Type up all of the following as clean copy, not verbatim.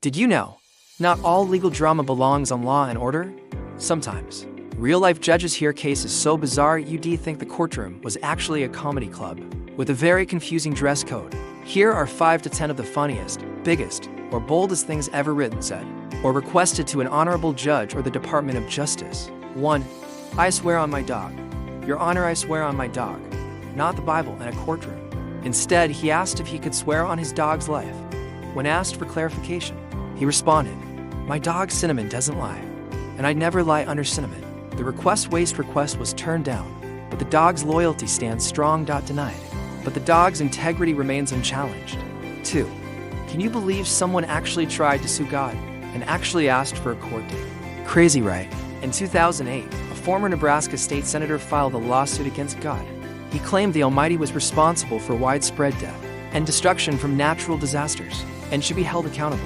Did you know? Not all legal drama belongs on Law and Order. Sometimes, real-life judges hear cases so bizarre you'd think the courtroom was actually a comedy club, with a very confusing dress code. Here are 5 to 10 of the funniest, biggest, or boldest things ever written, said, or requested to an honorable judge or the Department of Justice. 1. I swear on my dog. Your Honor, I swear on my dog. Not the Bible in a courtroom. Instead, he asked if he could swear on his dog's life. When asked for clarification, he responded, "My dog Cinnamon doesn't lie, and I'd never lie under Cinnamon." The request was turned down, but the dog's loyalty stands strong. Denied. But the dog's integrity remains unchallenged. 2. Can you believe someone actually tried to sue God and actually asked for a court date? Crazy, right? In 2008, a former Nebraska state senator filed a lawsuit against God. He claimed the Almighty was responsible for widespread death and destruction from natural disasters and should be held accountable.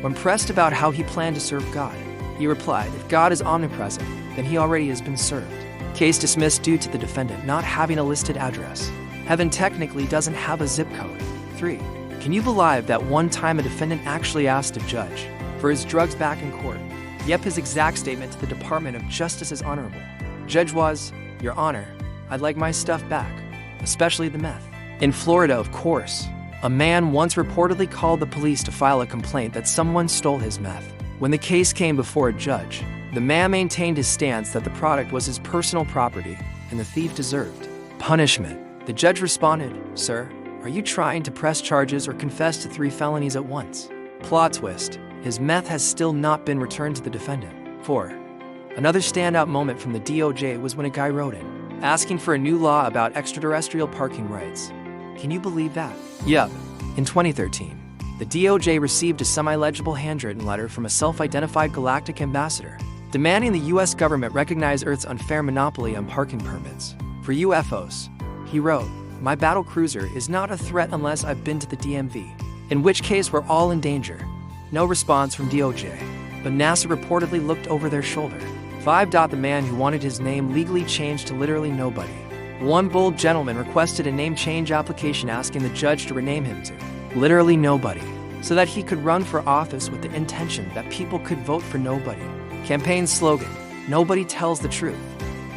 When pressed about how he planned to serve God, he replied, "If God is omnipresent, then he already has been served." Case dismissed due to the defendant not having a listed address. Heaven technically doesn't have a zip code. 3. Can you believe that one time a defendant actually asked a judge for his drugs back in court? Yep, his exact statement to the Department of Justice is honorable. Judge was, "Your Honor, I'd like my stuff back, especially the meth." In Florida, of course, a man once reportedly called the police to file a complaint that someone stole his meth. When the case came before a judge, the man maintained his stance that the product was his personal property and the thief deserved punishment. The judge responded, "Sir, are you trying to press charges or confess to 3 felonies at once?" Plot twist, his meth has still not been returned to the defendant. 4. Another standout moment from the DOJ was when a guy wrote in, asking for a new law about extraterrestrial parking rights. Can you believe that? Yup. In 2013, the DOJ received a semi-legible handwritten letter from a self-identified galactic ambassador, demanding the US government recognize Earth's unfair monopoly on parking permits for UFOs. He wrote, "My battle cruiser is not a threat unless I've been to the DMV, in which case we're all in danger." No response from DOJ, but NASA reportedly looked over their shoulder. 5. The man who wanted his name legally changed to literally nobody. One bold gentleman requested a name change application asking the judge to rename him to literally nobody, so that he could run for office with the intention that people could vote for nobody. Campaign slogan, "Nobody tells the truth.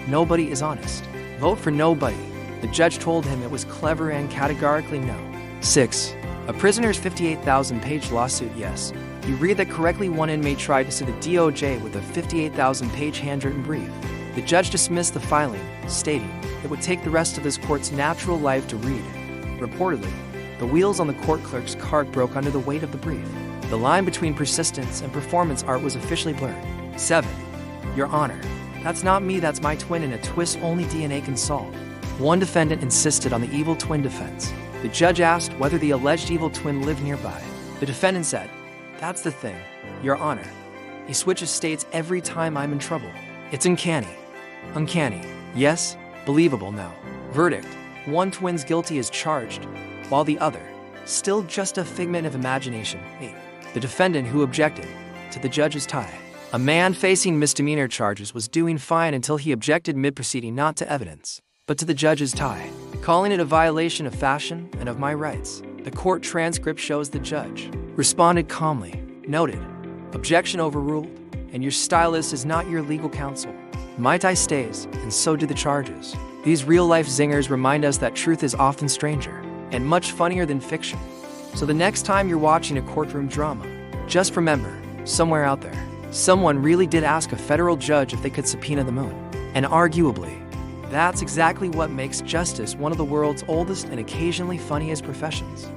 Nobody is honest. Vote for nobody." The judge told him it was clever and categorically no. 6. A prisoner's 58,000-page lawsuit. Yes, you read that correctly. One inmate tried to sue the DOJ with a 58,000-page handwritten brief. The judge dismissed the filing, stating it would take the rest of this court's natural life to read. Reportedly, the wheels on the court clerk's cart broke under the weight of the brief. The line between persistence and performance art was officially blurred. 7. Your Honor, that's not me, that's my twin in a twist only DNA can solve. One defendant insisted on the evil twin defense. The judge asked whether the alleged evil twin lived nearby. The defendant said, "That's the thing, Your Honor. He switches states every time I'm in trouble. It's uncanny." Uncanny, yes. Believable, no. Verdict, one twin's guilty as charged, while the other, still just a figment of imagination. 8. The defendant who objected to the judge's tie. A man facing misdemeanor charges was doing fine until he objected mid-proceeding not to evidence, but to the judge's tie, calling it a violation of fashion and of my rights. The court transcript shows the judge responded calmly, noted, "Objection overruled, and your stylist is not your legal counsel." My tie stays, and so do the charges. These real-life zingers remind us that truth is often stranger and much funnier than fiction. So the next time you're watching a courtroom drama, just remember, somewhere out there, someone really did ask a federal judge if they could subpoena the moon. And arguably, that's exactly what makes justice one of the world's oldest and occasionally funniest professions.